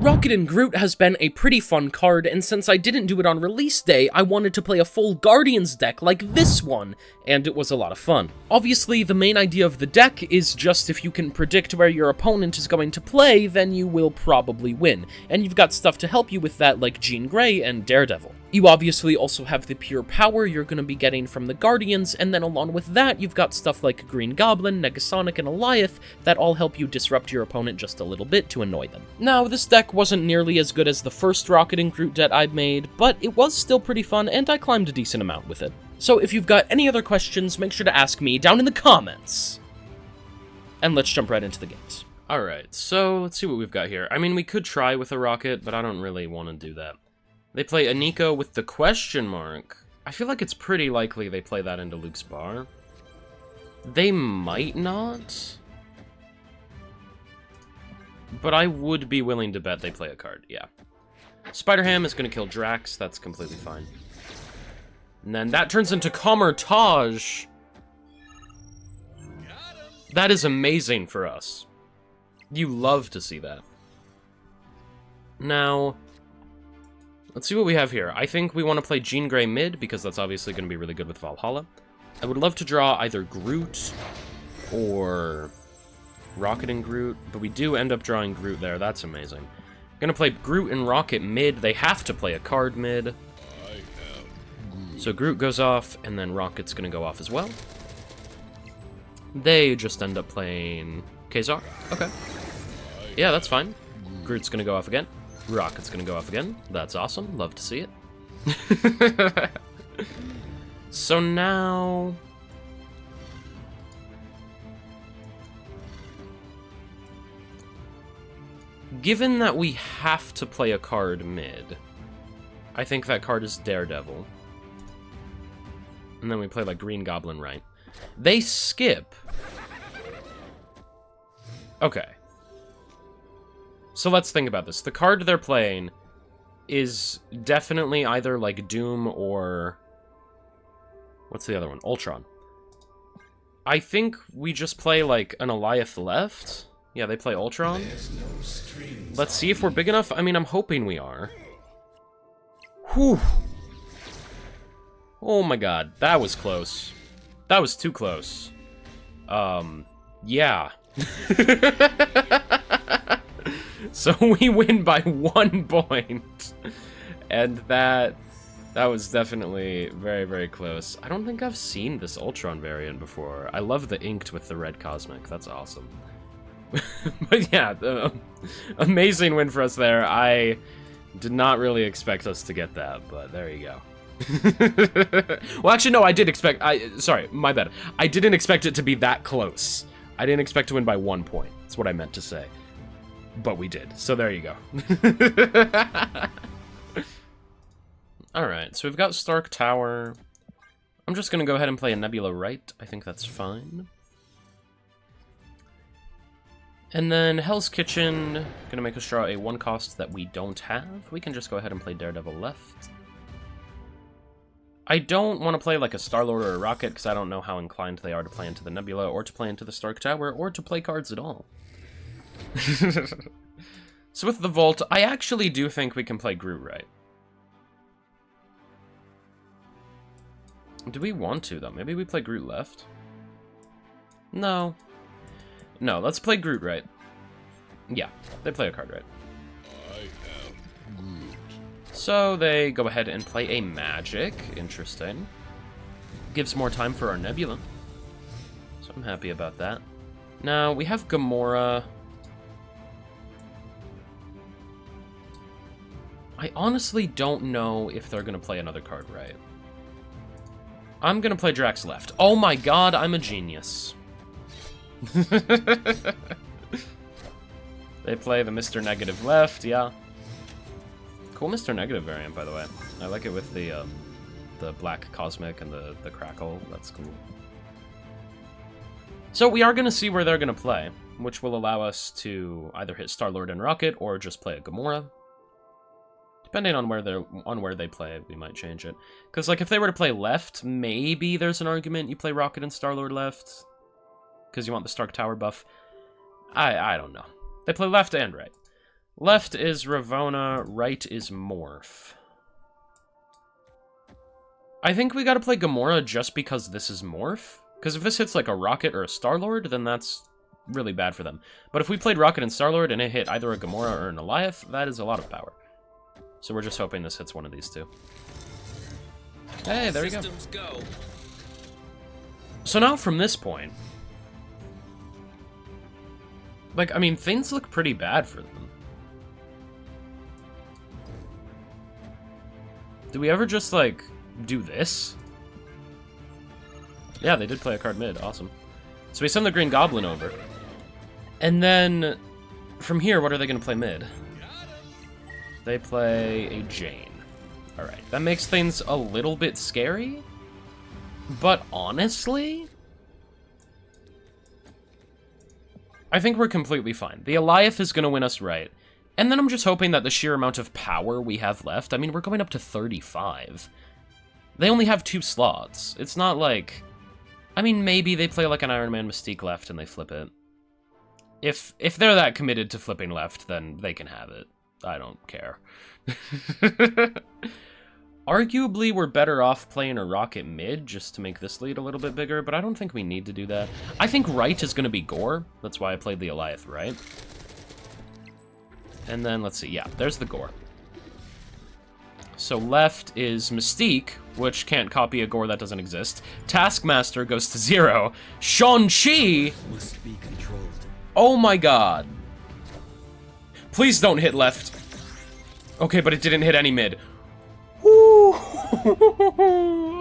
Rocket and Groot has been a pretty fun card, and since I didn't do it on release day, I wanted to play a full Guardians deck like this one, and it was a lot of fun. Obviously, the main idea of the deck is just if you can predict where your opponent is going to play, then you will probably win, and you've got stuff to help you with that like Jean Grey and Daredevil. You obviously also have the pure power you're going to be getting from the Guardians, and then along with that, you've got stuff like Green Goblin, Negasonic, and Eliath that all help you disrupt your opponent just a little bit to annoy them. Now, this deck wasn't nearly as good as the first Rocket and Groot deck I'd made, but it was still pretty fun, and I climbed a decent amount with it. So if you've got any other questions, make sure to ask me down in the comments. And let's jump right into the games. Alright, so let's see what we've got here. I mean, we could try with a Rocket, but I don't really want to do that. They play Aniko with the question mark. I feel like it's pretty likely they play that into Luke's bar. They might not. But I would be willing to bet they play a card, yeah. Spider-Ham is going to kill Drax, that's completely fine. And then that turns into Comertage. That is amazing for us. You love to see that. Now, let's see what we have here. I think we want to play Jean Grey mid, because that's obviously going to be really good with Valhalla. I would love to draw either Groot or Rocket and Groot, but we do end up drawing Groot there. That's amazing. I'm going to play Groot and Rocket mid. They have to play a card mid. So Groot goes off, and then Rocket's going to go off as well. They just end up playing Kazar. Okay. Yeah, that's fine. Groot's going to go off again. Rocket's going to go off again. That's awesome. Love to see it. So now... given that we have to play a card mid, I think that card is Daredevil. And then we play like Green Goblin, right? They skip. Okay. So let's think about this. The card they're playing is definitely either like Doom or... what's the other one? Ultron. I think we just play like an Eliath left. Yeah, they play Ultron. Let's see if we're big enough. I mean, I'm hoping we are. Whew. Oh my god, that was close. That was too close. Yeah. So we win by 1 point. And that was definitely very, very close. I don't think I've seen this Ultron variant before. I love the inked with the red Cosmic. That's awesome. But yeah, amazing win for us there. I did not really expect us to get that, but there you go. Well, actually, no, I did expect... sorry, my bad. I didn't expect it to be that close. I didn't expect to win by 1 point. That's what I meant to say. But we did, so there you go. Alright, so we've got Stark Tower. I'm just gonna go ahead and play a Nebula right. I think that's fine. And then Hell's Kitchen, gonna make us draw a 1-cost that we don't have. We can just go ahead and play Daredevil left. I don't want to play like a Star-Lord or a Rocket, because I don't know how inclined they are to play into the Nebula, or to play into the Stark Tower, or to play cards at all. So with the Vault, I actually do think we can play Groot right. Do we want to, though? Maybe we play Groot left? No. No, let's play Groot right. Yeah, they play a card right. So they go ahead and play a Magic. Interesting. Gives more time for our Nebula. So I'm happy about that. Now, we have Gamora. I honestly don't know if they're going to play another card right. I'm going to play Drax left. Oh my god, I'm a genius. They play the Mr. Negative left, yeah. Cool Mr. Negative variant, by the way. I like it with the black Cosmic and the Crackle. That's cool. So we are going to see where they're going to play, which will allow us to either hit Star-Lord and Rocket or just play a Gamora. Depending on where they play, we might change it. Because like if they were to play left, maybe there's an argument you play Rocket and Star-Lord left, because you want the Stark Tower buff. I don't know. They play left and right. Left is Ravona, right is Morph. I think we gotta play Gamora just because this is Morph. Because if this hits like a Rocket or a Star-Lord, then that's really bad for them. But if we played Rocket and Star-Lord and it hit either a Gamora or an Alioth, that is a lot of power. So we're just hoping this hits one of these two. Hey, there you go. So now from this point... Like, I mean, things look pretty bad for them. Do we ever just, like, do this? Yeah, they did play a card mid. Awesome. So we send the Green Goblin over. And then, from here, what are they going to play mid? They play a Jane. Alright, that makes things a little bit scary. But honestly... I think we're completely fine. The Alioth is going to win us right. And then I'm just hoping that the sheer amount of power we have left... I mean, we're going up to 35. They only have 2 slots. It's not like... I mean, maybe they play like an Iron Man Mystique left and they flip it. If they're that committed to flipping left, then they can have it. I don't care. Arguably, we're better off playing a Rocket mid just to make this lead a little bit bigger, but I don't think we need to do that. I think right is going to be Gore. That's why I played the Alioth right. And then, let's see. Yeah, there's the Gore. So left is Mystique, which can't copy a Gore that doesn't exist. Taskmaster goes to 0. Shang-Chi must be controlled. Oh my god. Please don't hit left. Okay, but it didn't hit any mid. Woo.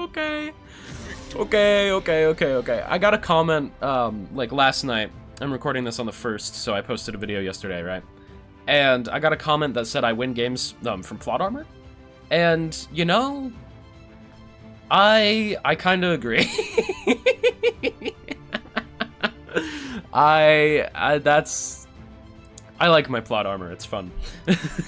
Okay. Okay. I got a comment, like, last night. I'm recording this on the 1st, so I posted a video yesterday, right? And I got a comment that said I win games, from plot armor. And, you know, I kind of agree. I like my plot armor, it's fun.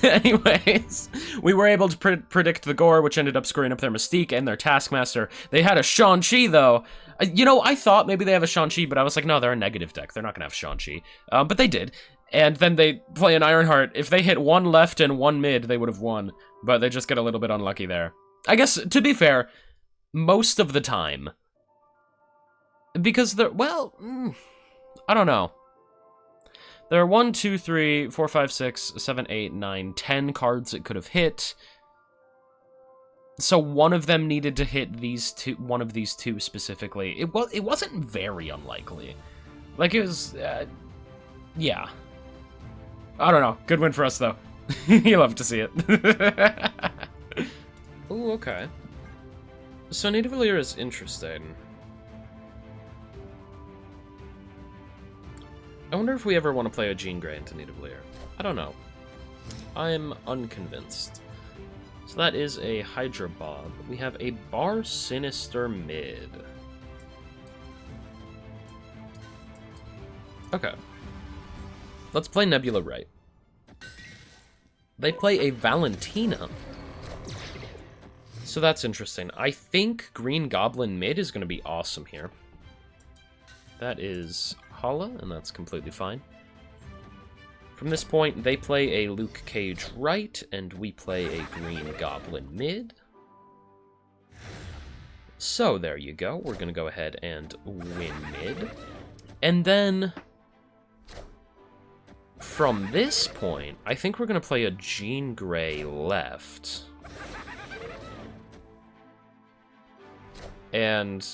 Anyways, we were able to predict the Gore, which ended up screwing up their Mystique and their Taskmaster. They had a Shang-Chi, though. You know, I thought maybe they have a Shang-Chi, but I was like, no, they're a negative deck. They're not gonna have Shang-Chi. But they did. And then they play an Ironheart. If they hit 1 left and 1 mid, they would have won. But they just get a little bit unlucky there. I guess, to be fair, most of the time. Because they're, well, I don't know. There are 1, 2, 3, 4, 5, 6, 7, 8, 9, 10 cards it could have hit. So one of them needed to hit these two, one of these two specifically. It wasn't very unlikely. Like, it was, yeah. I don't know. Good win for us, though. You love to see it. Ooh, okay. So Nidavellir is interesting. I wonder if we ever want to play a Jean Grey into Nidavellir. I don't know. I'm unconvinced. So that is a Hydra Bob. We have a Bar Sinister mid. Okay. Let's play Nebula right. They play a Valentina. So that's interesting. I think Green Goblin mid is going to be awesome here. That is Hala, and that's completely fine. From this point, they play a Luke Cage right, and we play a Green Goblin mid. So there you go. We're going to go ahead and win mid. And then, from this point, I think we're going to play a Jean Grey left. And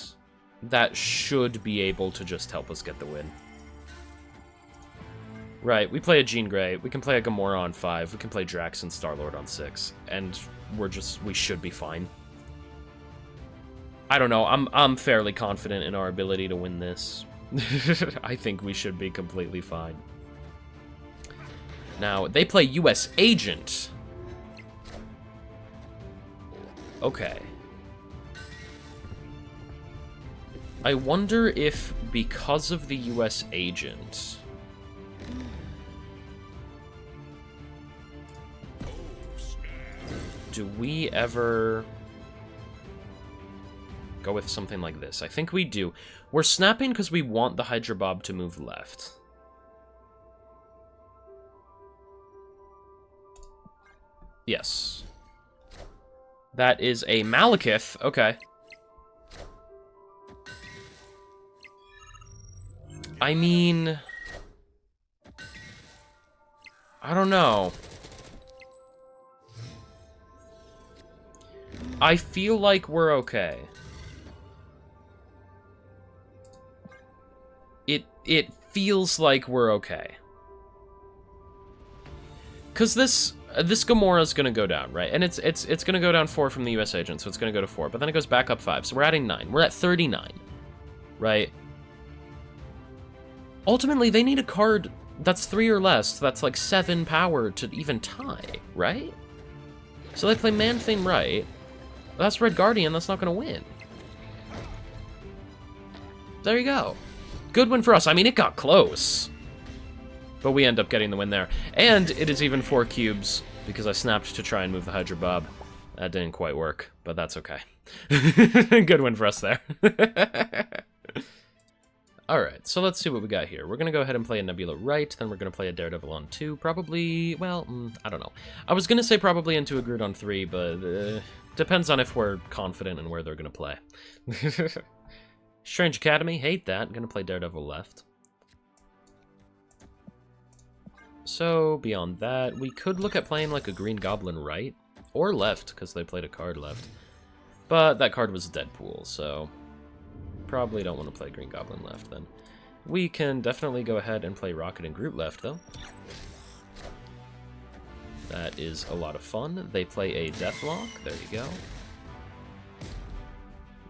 that should be able to just help us get the win. Right, we play a Jean Grey, we can play a Gamora on 5, we can play Drax and Star-Lord on 6, and we should be fine. I don't know, I'm fairly confident in our ability to win this. I think we should be completely fine. Now, they play US Agent. Okay. I wonder if, because of the US Agent, do we ever go with something like this? I think we do. We're snapping because we want the Hydra Bob to move left. Yes. That is a Malekith. Okay. I mean... I don't know. I feel like we're okay. It feels like we're okay. Cause this Gamora's gonna go down, right? And it's gonna go down 4 from the US agent, so it's gonna go to 4, but then it goes back up 5, so we're adding 9. We're at 39. Right? Ultimately, they need a card that's 3 or less, so that's like 7 power to even tie, right? So they play Man-Thing right. That's Red Guardian, that's not gonna win. There you go. Good win for us. I mean, it got close. But we end up getting the win there. And it is even 4 cubes, because I snapped to try and move the Hydra Bob. That didn't quite work, but that's okay. Good win for us there. Alright, so let's see what we got here. We're going to go ahead and play a Nebula right, then we're going to play a Daredevil on 2, probably, well, I don't know. I was going to say probably into a Groot on 3, but depends on if we're confident in where they're going to play. Strange Academy, hate that. Going to play Daredevil left. So, beyond that, we could look at playing like a Green Goblin right, or left, because they played a card left. But that card was Deadpool, so probably don't want to play Green Goblin left then. We can definitely go ahead and play Rocket and Groot left, though. That is a lot of fun. They play a Deathlock, there you go.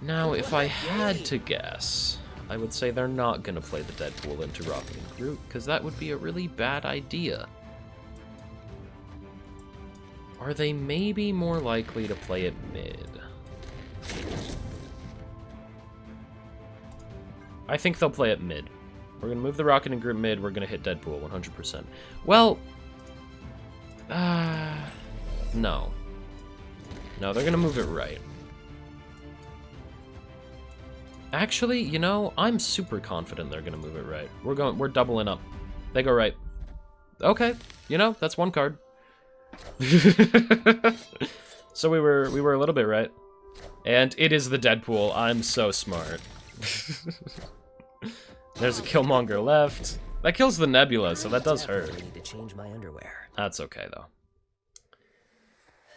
Now, if I had to guess, I would say they're not going to play the Deadpool into Rocket and Groot, because that would be a really bad idea. Are they maybe more likely to play it mid? I think they'll play it mid. We're going to move the Rocket and Groot mid, we're going to hit Deadpool 100%. Well, no. No, they're going to move it right. Actually, you know, I'm super confident they're gonna move it right. We're doubling up. They go right. Okay, you know, that's one card. So we were a little bit right. And it is the Deadpool. I'm so smart. There's a Killmonger left. That kills the Nebula, so that does hurt. Need to change my underwear. That's okay though.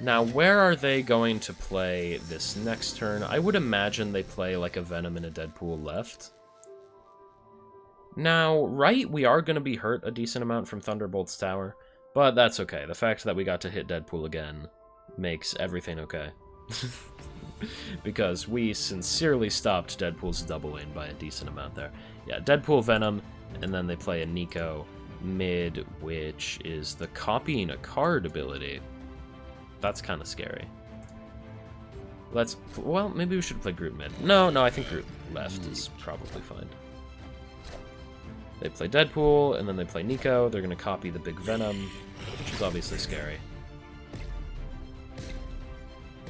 Now, where are they going to play this next turn? I would imagine they play like a Venom and a Deadpool left. Now, right, we are going to be hurt a decent amount from Thunderbolt's tower, but that's okay. The fact that we got to hit Deadpool again makes everything okay. Because we sincerely stopped Deadpool's doubling by a decent amount there. Yeah, Deadpool, Venom, and then they play a Nico mid, which is the copying a card ability. That's kind of scary. Well, maybe we should play Groot mid. No, I think Groot left is probably fine. They play Deadpool, and then they play Nico. They're going to copy the big Venom, which is obviously scary.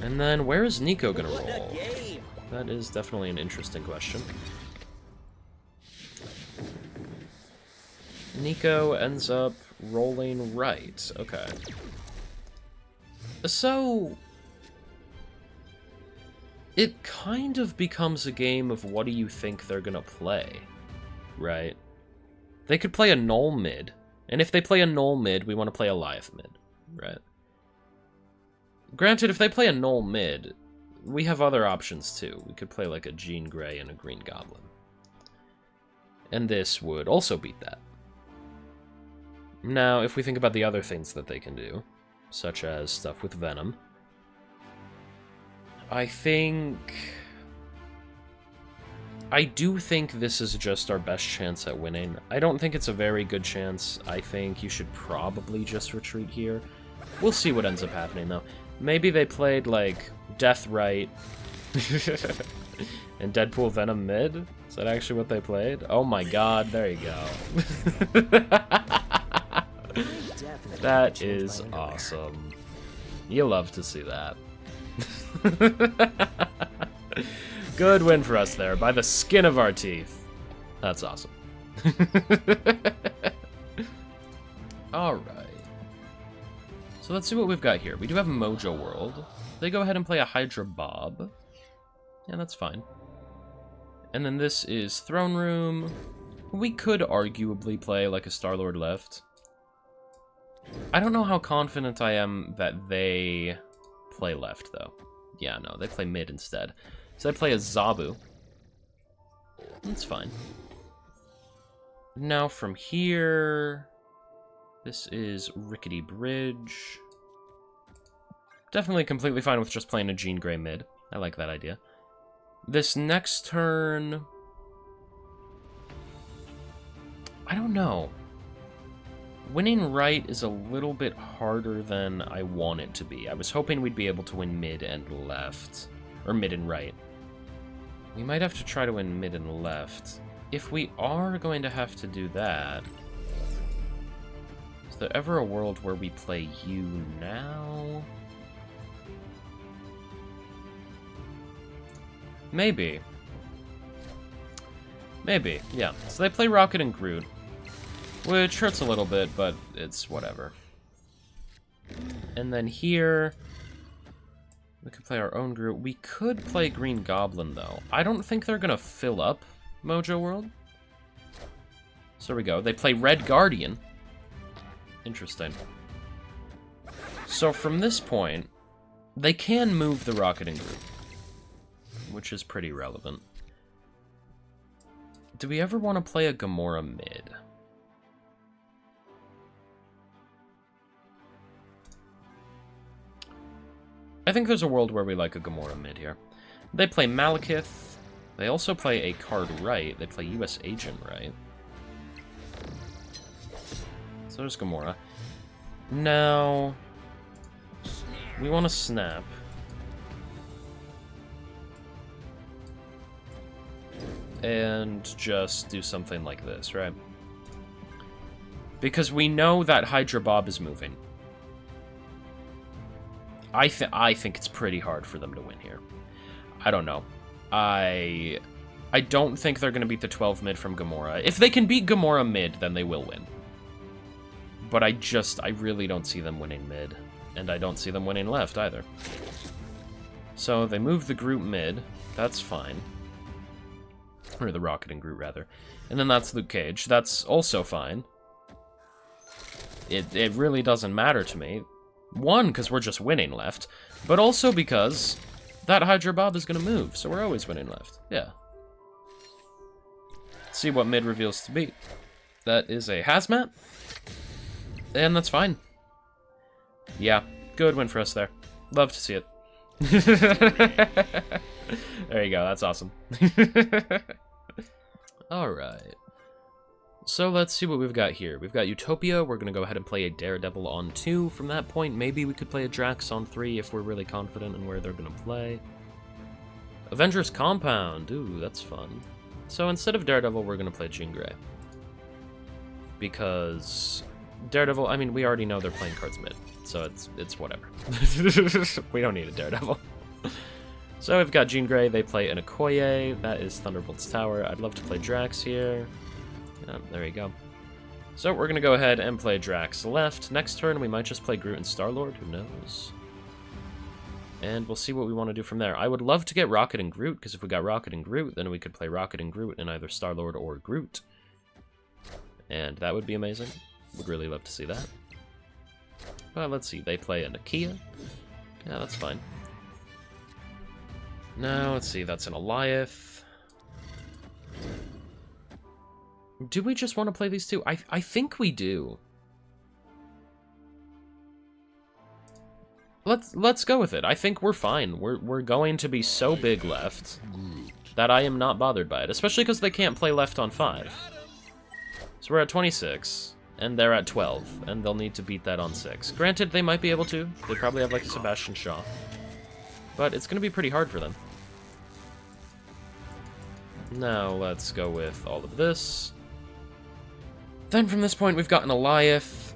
And then, where is Nico going to roll? That is definitely an interesting question. Nico ends up rolling right. Okay. So, it kind of becomes a game of what do you think they're gonna play, right? They could play a Null mid, and if they play a Null mid, we want to play a Lieth mid, right? Granted, if they play a Null mid, we have other options too. We could play like a Jean Grey and a Green Goblin. And this would also beat that. Now, if we think about the other things that they can do, such as stuff with Venom, I do think this is just our best chance at winning. I don't think it's a very good chance. I think you should probably just retreat here. We'll see what ends up happening, though. Maybe they played, like, Death right and Deadpool Venom mid? Is that actually what they played? Oh my god, there you go. That is awesome. You love to see that. Good win for us there, by the skin of our teeth. That's awesome. Alright. So let's see what we've got here. We do have Mojo World. They go ahead and play a Hydra Bob. Yeah, that's fine. And then this is Throne Room. We could arguably play like a Star-Lord left. I don't know how confident I am that they play left, though. Yeah, no, they play mid instead. So I play a Zabu. That's fine. Now from here... This is Rickety Bridge. Definitely completely fine with just playing a Jean Grey mid. I like that idea. This next turn... I don't know. Winning right is a little bit harder than I want it to be. I was hoping we'd be able to win mid and left. Or mid and right. We might have to try to win mid and left. If we are going to have to do that... Is there ever a world where we play you now? Maybe. Maybe, yeah. So they play Rocket and Groot, which hurts a little bit, but it's whatever. And then here, we could play our own Groot. We could play Green Goblin, though. I don't think they're gonna fill up Mojo World. So there we go. They play Red Guardian. Interesting. So from this point, they can move the Rocket and Groot, which is pretty relevant. Do we ever want to play a Gamora mid? I think there's a world where we like a Gamora mid here. They play Malekith. They also play a card right. They play US Agent right. So there's Gamora. Now, we want to snap. And just do something like this, right? Because we know that Hydra Bob is moving. I think it's pretty hard for them to win here. I don't know. I don't think they're going to beat the 12 mid from Gamora. If they can beat Gamora mid, then they will win. But I really don't see them winning mid. And I don't see them winning left either. So they move the Groot mid. That's fine. Or the Rocket and Groot, rather. And then that's Luke Cage. That's also fine. It really doesn't matter to me. One, because we're just winning left. But also because that Hydra Bob is going to move. So we're always winning left. Yeah. Let's see what mid reveals to be. That is a Hazmat. And that's fine. Yeah. Good win for us there. Love to see it. There you go. That's awesome. Alright. So let's see what we've got here. We've got Utopia. We're going to go ahead and play a Daredevil on 2. From that point, maybe we could play a Drax on 3 if we're really confident in where they're going to play. Avengers Compound. Ooh, that's fun. So instead of Daredevil, we're going to play Jean Grey. Because Daredevil, I mean, we already know they're playing cards mid. So it's whatever. We don't need a Daredevil. So we've got Jean Grey, they play an Okoye, that is Thunderbolt's Tower. I'd love to play Drax here. There you go. So we're going to go ahead and play Drax left. Next turn, we might just play Groot and Star-Lord, who knows? And we'll see what we want to do from there. I would love to get Rocket and Groot, because if we got Rocket and Groot, then we could play Rocket and Groot in either Star-Lord or Groot. And that would be amazing. Would really love to see that. Well, let's see. They play a Nakia. Yeah, that's fine. Now, let's see. That's an Eliath. Do we just want to play these two? I think we do. Let's go with it. I think we're fine. We're going to be so big left that I am not bothered by it, especially because they can't play left on 5. So we're at 26, and they're at 12, and they'll need to beat that on 6. Granted, they might be able to. They probably have, like, a Sebastian Shaw. But it's going to be pretty hard for them. Now, let's go with all of this. Then from this point, we've got an Eliath.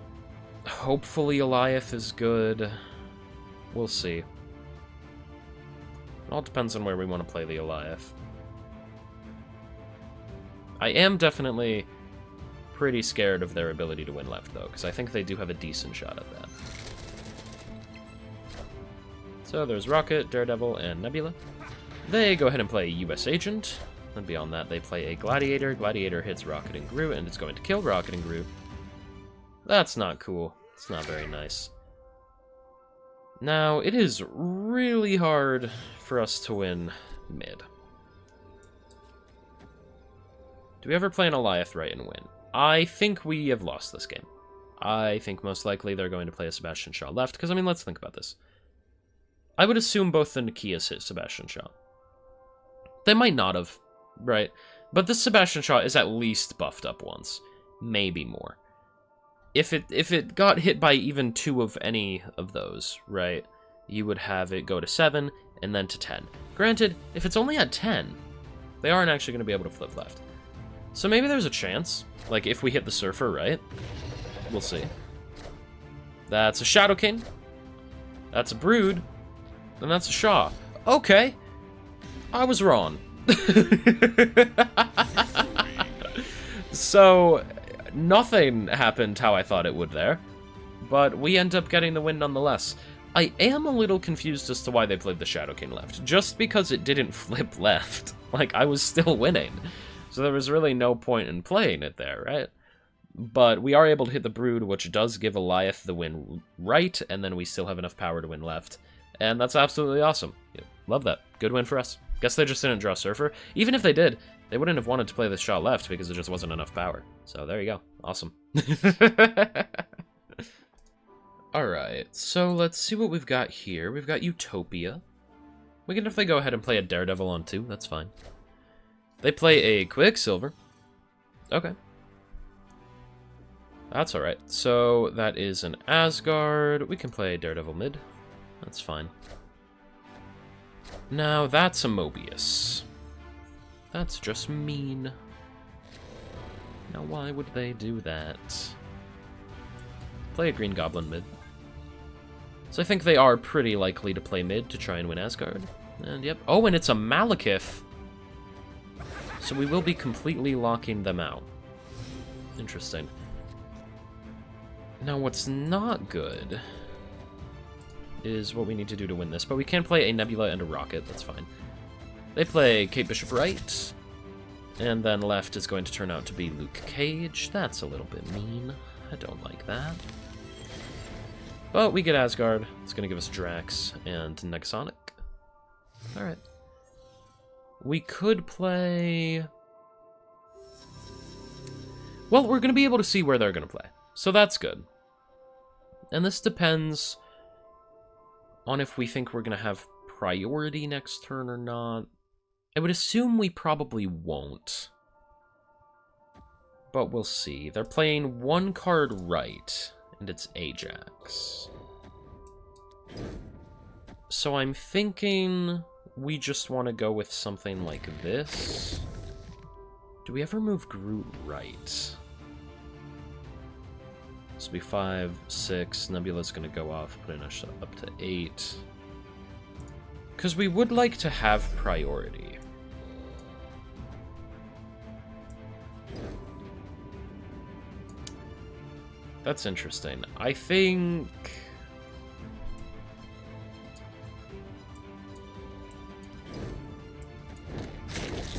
Hopefully Eliath is good. We'll see. It all depends on where we want to play the Eliath. I am definitely pretty scared of their ability to win left, though, because I think they do have a decent shot at that. So there's Rocket, Daredevil, and Nebula. They go ahead and play US Agent. And beyond that, they play a Gladiator. Gladiator hits Rocket and Groot, and it's going to kill Rocket and Groot. That's not cool. It's not very nice. Now, it is really hard for us to win mid. Do we ever play an Alioth right and win? I think we have lost this game. I think most likely they're going to play a Sebastian Shaw left, because, I mean, let's think about this. I would assume both the Nakias hit Sebastian Shaw. They might not have, right? But this Sebastian Shaw is at least buffed up once. Maybe more. If it got hit by even 2 of any of those, right, you would have it go to 7 and then to 10. Granted, if it's only at 10, they aren't actually going to be able to flip left. So maybe there's a chance, like if we hit the Surfer, right? We'll see. That's a Shadow King. That's a Brood. And that's a Shaw. Okay. I was wrong. So, nothing happened how I thought it would there. But we end up getting the win nonetheless. I am a little confused as to why they played the Shadow King left. Just because it didn't flip left. Like, I was still winning. So there was really no point in playing it there, right? But we are able to hit the Brood, which does give Alioth the win right, and then we still have enough power to win left. And that's absolutely awesome. Yeah, love that. Good win for us. Guess they just didn't draw Surfer. Even if they did, they wouldn't have wanted to play this shot left because there just wasn't enough power. So there you go. Awesome. Alright, so let's see what we've got here. We've got Utopia. We can definitely go ahead and play a Daredevil on 2. That's fine. They play a Quicksilver. Okay. That's alright. So that is an Asgard. We can play Daredevil mid. That's fine. Now that's a Mobius. That's just mean. Now why would they do that? Play a Green Goblin mid. So I think they are pretty likely to play mid to try and win Asgard. And yep. Oh, and it's a Malekith. So we will be completely locking them out. Interesting. Now what's not good is what we need to do to win this, but we can play a Nebula and a Rocket, that's fine. They play Kate Bishop right, and then left is going to turn out to be Luke Cage. That's a little bit mean. I don't like that. But we get Asgard. It's going to give us Drax and Negasonic. Alright. We could play... Well, we're going to be able to see where they're going to play. So that's good. And this depends on if we think we're going to have priority next turn or not. I would assume we probably won't. But we'll see. They're playing 1 card right, and it's Ajax. So I'm thinking we just want to go with something like this. Do we ever move Groot right? This will be 5, 6. Nebula's going to go off, putting us up to 8. Because we would like to have priority. That's interesting. I think...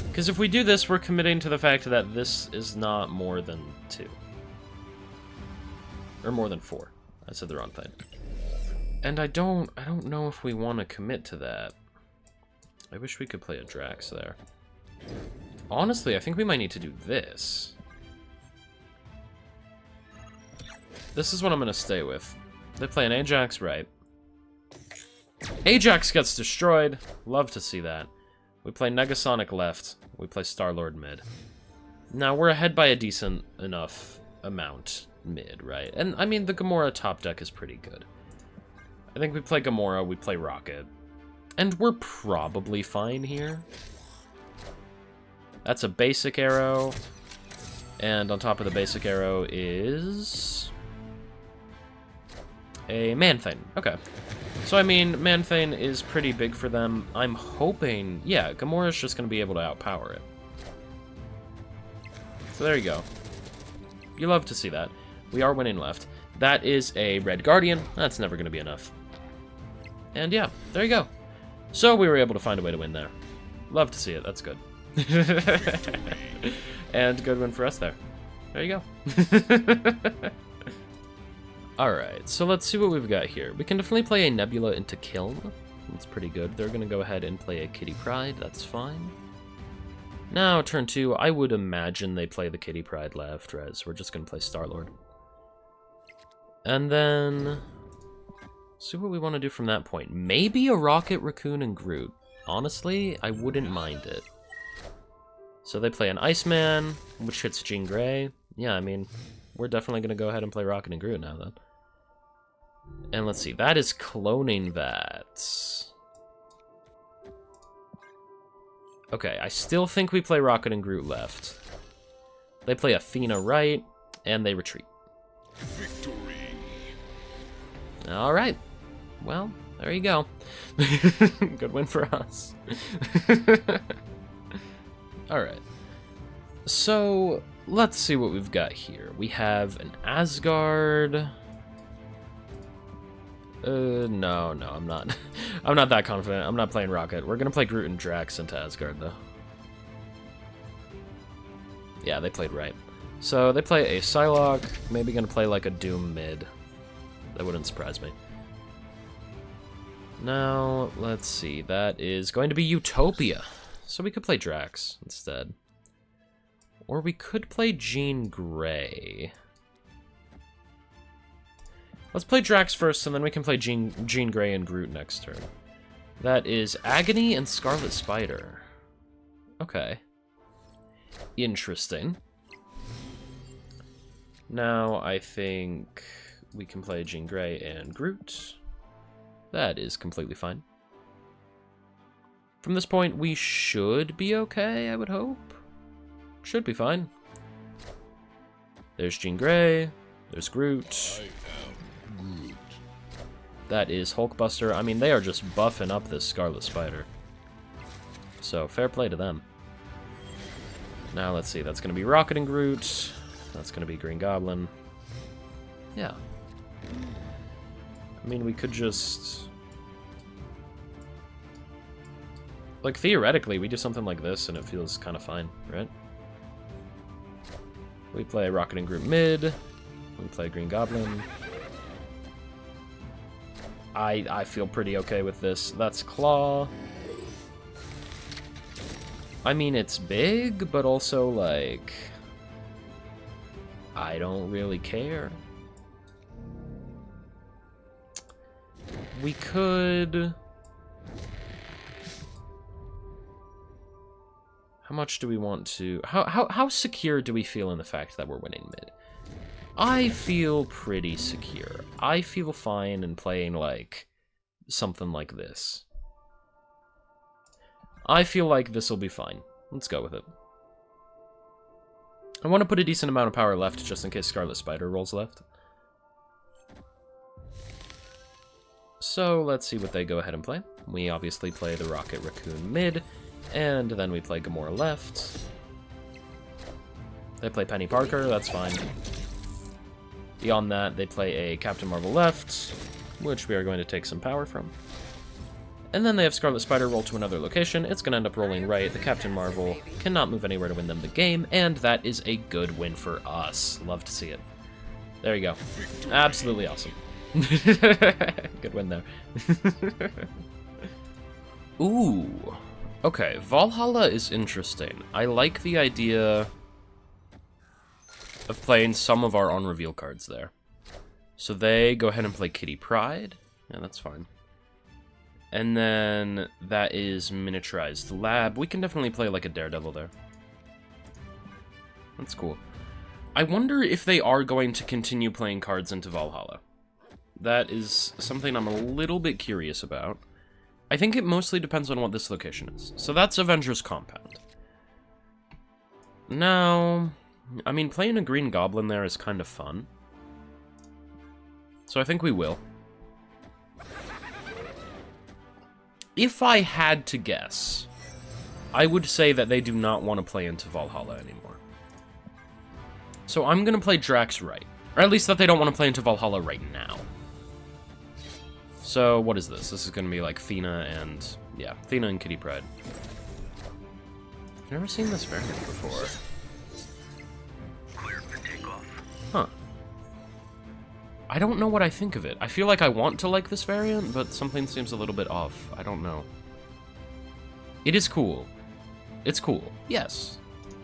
Because if we do this, we're committing to the fact that this is not more than 2. Or more than 4. I said the wrong thing. And I don't know if we want to commit to that. I wish we could play a Drax there. Honestly, I think we might need to do this. This is what I'm going to stay with. They play an Ajax right. Ajax gets destroyed. Love to see that. We play Negasonic left. We play Star-Lord mid. Now, we're ahead by a decent enough amount mid, right? And, I mean, the Gamora top deck is pretty good. I think we play Gamora, we play Rocket. And we're probably fine here. That's a basic arrow. And on top of the basic arrow is... a Man-Thing. Okay. So, I mean, Man-Thing is pretty big for them. I'm hoping... yeah, Gamora's just going to be able to outpower it. So there you go. You love to see that. We are winning left. That is a Red Guardian. That's never going to be enough. And yeah, there you go. So we were able to find a way to win there. Love to see it, that's good. And good win for us there. There you go. Alright, so let's see what we've got here. We can definitely play a Nebula into Kiln. That's pretty good. They're going to go ahead and play a Kitty Pryde. That's fine. Now, turn 2, I would imagine they play the Kitty Pryde left, res. We're just going to play Star-Lord. And then... see what we want to do from that point. Maybe a Rocket, Raccoon, and Groot. Honestly, I wouldn't mind it. So they play an Iceman, which hits Jean Grey. Yeah, I mean, we're definitely going to go ahead and play Rocket and Groot now, then. And let's see, that is cloning that. Okay, I still think we play Rocket and Groot left. They play Athena right, and they retreat. Victory. All right. Well, there you go. Good win for us. Alright. So, let's see what we've got here. We have an Asgard. No, I'm not. I'm not that confident. I'm not playing Rocket. We're gonna play Groot and Drax into Asgard, though. Yeah, they played right. So, they play a Psylocke. Maybe gonna play like a Doom mid. That wouldn't surprise me. Now, let's see. That is going to be Utopia. So we could play Drax instead. Or we could play Jean Grey. Let's play Drax first, and then we can play Jean Grey and Groot next turn. That is Agony and Scarlet Spider. Okay. Interesting. Now, I think we can play Jean Grey and Groot. That is completely fine. From this point, we should be okay, I would hope. Should be fine. There's Jean Grey. There's Groot. I am Groot. That is Hulkbuster. I mean, they are just buffing up this Scarlet Spider. So, fair play to them. Now, let's see. That's going to be Rocket and Groot. That's going to be Green Goblin. Yeah. I mean, we could just... like, theoretically, we do something like this, and it feels kind of fine, right? We play Rocket and Groot mid. We play Green Goblin. I feel pretty okay with this. That's Claw. I mean, it's big, but also, like... I don't really care. We could... how much do we want to... How secure do we feel in the fact that we're winning mid? I feel pretty secure. I feel fine in playing, like, something like this. I feel like this will be fine. Let's go with it. I want to put a decent amount of power left just in case Scarlet Spider rolls left. So let's see what they go ahead and play. We obviously play the Rocket Raccoon mid, and then we play Gamora left. They play Penny Parker, that's fine. Beyond that, they play a Captain Marvel left, which we are going to take some power from. And then they have Scarlet Spider roll to another location. It's going to end up rolling right. The Captain Marvel cannot move anywhere to win them the game, and that is a good win for us. Love to see it. There you go. Absolutely awesome. Good win there. Ooh. Okay, Valhalla is interesting. I like the idea of playing some of our on-reveal cards there. So they go ahead and play Kitty Pryde. Yeah, that's fine. And then that is Miniaturized Lab. We can definitely play like a Daredevil there. That's cool. I wonder if they are going to continue playing cards into Valhalla. That is something I'm a little bit curious about. I think it mostly depends on what this location is. So that's Avengers Compound. Now, I mean, playing a Green Goblin there is kind of fun. So I think we will. If I had to guess, I would say that they do not want to play into Valhalla anymore. So I'm going to play Drax right. Or at least that they don't want to play into Valhalla right now. So, what is this? This is going to be like Thena and... yeah, Thena and Kitty Pryde. I've never seen this variant before. Huh. I don't know what I think of it. I feel like I want to like this variant, but something seems a little bit off. I don't know. It is cool. It's cool. Yes.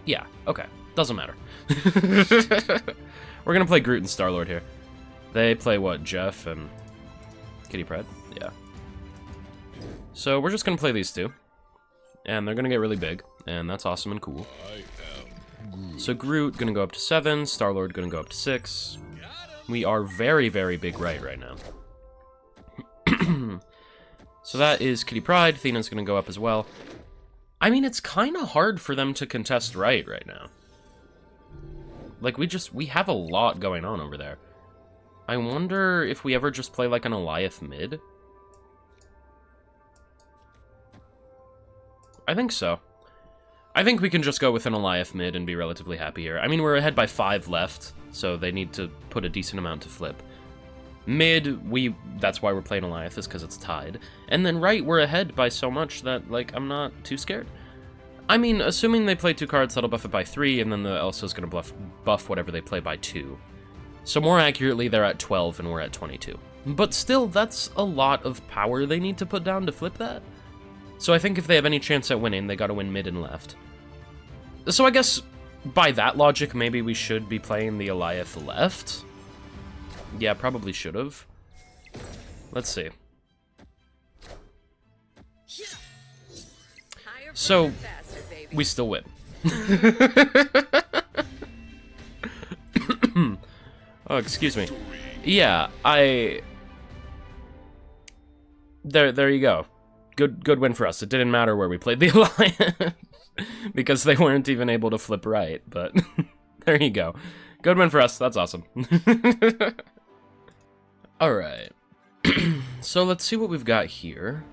Yeah, okay. Doesn't matter. We're gonna play Groot and Star-Lord here. They play, what, Jeff and Kitty Pryde? Yeah. So we're just gonna play these two. And they're gonna get really big, and that's awesome and cool. So Groot gonna go up to 7, Star-Lord gonna go up to 6. We are very, very big right now. So that is Kitty Pryde. Thena's gonna go up as well. I mean, it's kind of hard for them to contest right now. Like, we have a lot going on over there. I wonder if we ever just play, like, an Alioth mid? I think so. I think we can just go with an Alioth mid and be relatively happy here. I mean, we're ahead by 5 left, so they need to put a decent amount to flip. Mid, that's why we're playing Alioth, is because it's tied. And then right, we're ahead by so much that, like, I'm not too scared. I mean, assuming they play 2 cards, that'll buff it by 3, and then the Elsa's gonna buff whatever they play by 2. So more accurately, they're at 12 and we're at 22. But still, that's a lot of power they need to put down to flip that. So I think if they have any chance at winning, they gotta win mid and left. So I guess, by that logic, maybe we should be playing the Alioth left? Yeah, probably should've. Let's see. So, we still win. Oh, excuse me. Yeah, There you go. Good win for us. It didn't matter where we played the Alliance, because they weren't even able to flip right, but there you go. Good win for us. That's awesome. Alright. So let's see what we've got here.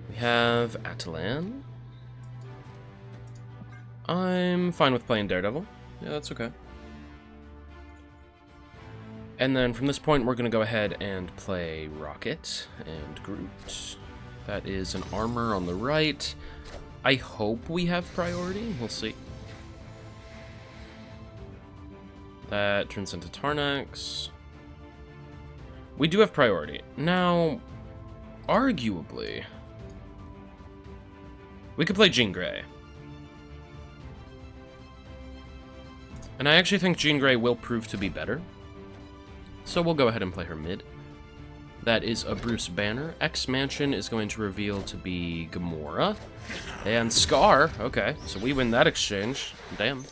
We have Atalan. I'm fine with playing Daredevil. Yeah, that's okay. And then from this point, we're going to go ahead and play Rocket and Groot. That is an armor on the right. I hope we have priority. We'll see. That turns into Tarnax. We do have priority. Now, arguably, we could play Jean Grey. And I actually think Jean Grey will prove to be better. So we'll go ahead and play her mid. That is a Bruce Banner. X-Mansion is going to reveal to be Gamora. And Scar. Okay, so we win that exchange. Damn.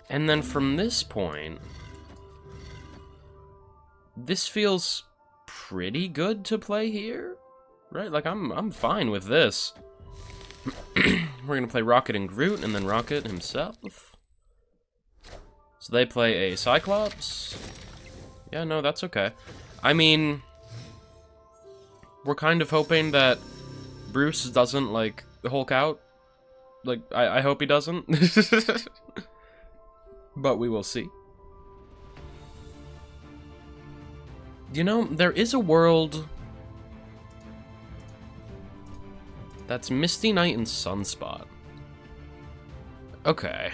And then from this point, this feels pretty good to play here, right? Like, I'm fine with this. We're gonna play Rocket and Groot, and then Rocket himself. So they play a Cyclops. Yeah, no, that's okay. I mean, we're kind of hoping that Bruce doesn't, like, Hulk out. Like, I hope he doesn't. But we will see. You know, there is a world that's Misty Knight and Sunspot. Okay.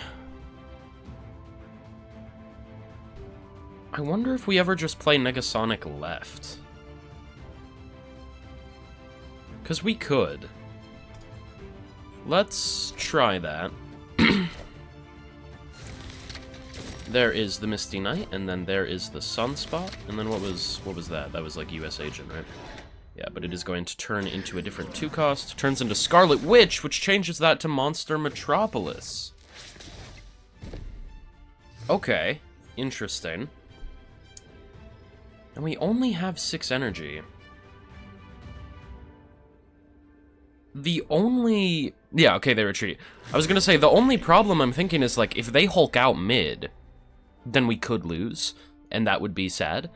I wonder if we ever just play Negasonic left. Because we could. Let's try that. There is the Misty Knight, and then there is the Sunspot, and then what was that? That was like US Agent, right? Yeah, but it is going to turn into a different 2-cost. Turns into Scarlet Witch, which changes that to Monster Metropolis. Okay, interesting. And we only have 6 energy. The only... Yeah, okay, they retreat. I was gonna say, the only problem I'm thinking is, like, if they Hulk out mid, then we could lose, and that would be sad.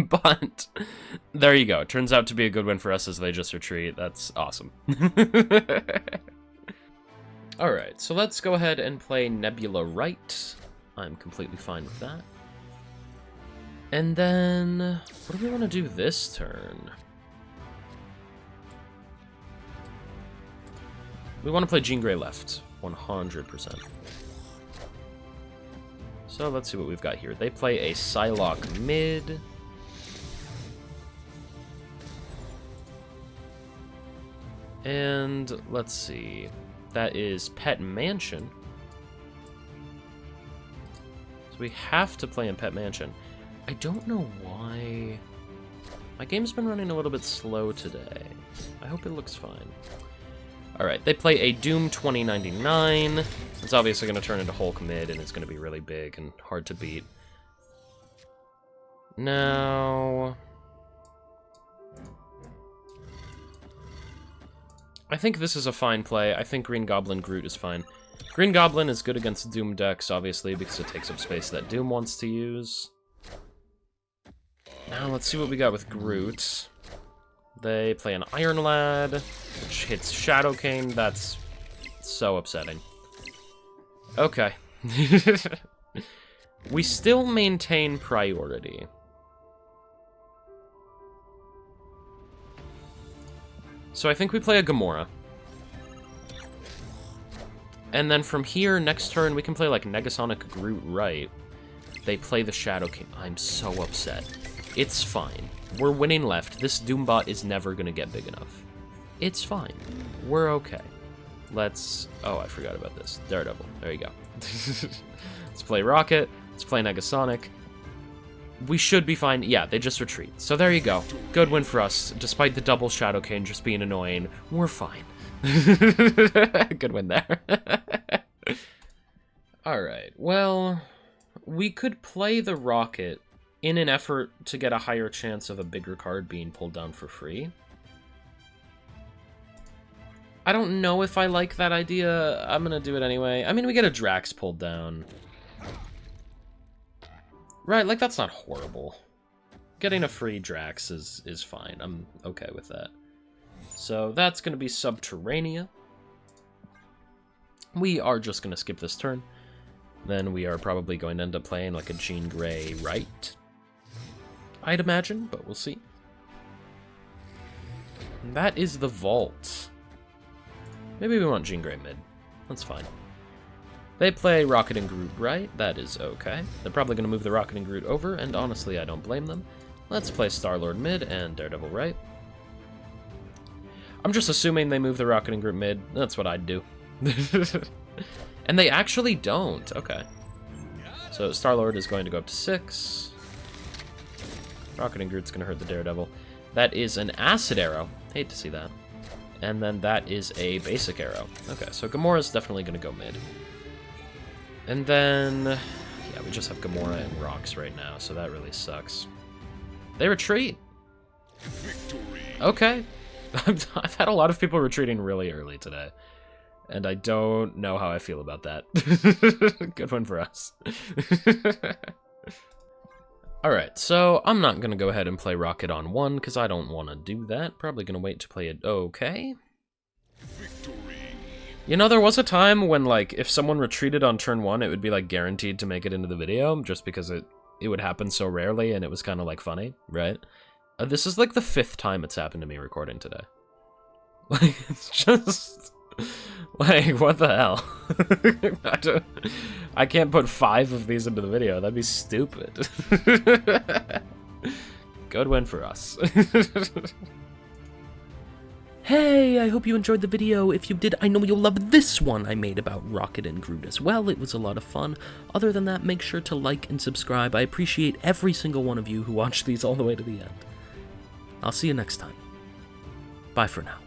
But there you go. It turns out to be a good win for us as they just retreat. That's awesome. Alright, so let's go ahead and play Nebula Right. I'm completely fine with that. And then, what do we want to do this turn? We want to play Jean Grey left, 100%. So let's see what we've got here. They play a Psylocke mid. And let's see. That is Pet Mansion. So we have to play in Pet Mansion. I don't know why. My game's been running a little bit slow today. I hope it looks fine. Alright, they play a Doom 2099. It's obviously going to turn into Hulk mid, and it's going to be really big and hard to beat. Now, I think this is a fine play. I think Green Goblin Groot is fine. Green Goblin is good against Doom decks, obviously, because it takes up space that Doom wants to use. Now, let's see what we got with Groot. They play an Iron Lad, which hits Shadow Cane. That's so upsetting. Okay. We still maintain priority. So I think we play a Gamora. And then from here, next turn, we can play like Negasonic Groot right. They play the Shadow King. I'm so upset. It's fine. We're winning left. This Doombot is never going to get big enough. It's fine. We're okay. Let's... Oh, I forgot about this. Daredevil. There you go. Let's play Rocket. Let's play Negasonic. We should be fine. Yeah, they just retreat. So there you go. Good win for us. Despite the double Shadow Cane just being annoying, we're fine. Good win there. Alright, well, we could play the Rocket in an effort to get a higher chance of a bigger card being pulled down for free. I don't know if I like that idea. I'm gonna do it anyway. I mean, we get a Drax pulled down. Right, like, that's not horrible. Getting a free Drax is fine. I'm okay with that. So that's gonna be Subterranea. We are just gonna skip this turn. Then we are probably going to end up playing like a Jean Grey right, I'd imagine, but we'll see. And that is the Vault. Maybe we want Jean Grey mid. That's fine. They play Rocket and Groot right. That is okay. They're probably going to move the Rocket and Groot over, and honestly, I don't blame them. Let's play Star-Lord mid and Daredevil right. I'm just assuming they move the Rocket and Groot mid. That's what I'd do. And they actually don't. Okay. So Star-Lord is going to go up to 6. Rocket and Groot's going to hurt the Daredevil. That is an Acid Arrow. Hate to see that. And then that is a Basic Arrow. Okay, so Gamora's definitely going to go mid. And then, yeah, we just have Gamora and Rocks right now, so that really sucks. They retreat. Victory. Okay. I've had a lot of people retreating really early today. And I don't know how I feel about that. Good one for us. Alright, so I'm not going to go ahead and play Rocket on 1, because I don't want to do that. Probably going to wait to play it okay. Victory. You know, there was a time when, like, if someone retreated on turn 1, it would be, like, guaranteed to make it into the video, just because it would happen so rarely, and it was kind of, like, funny, right? This is, like, the 5th time it's happened to me recording today. Like, it's just... Like, what the hell? I can't put 5 of these into the video. That'd be stupid. Good win for us. Hey, I hope you enjoyed the video. If you did, I know you'll love this one I made about Rocket and Groot as well. It was a lot of fun. Other than that, make sure to like and subscribe. I appreciate every single one of you who watched these all the way to the end. I'll see you next time. Bye for now.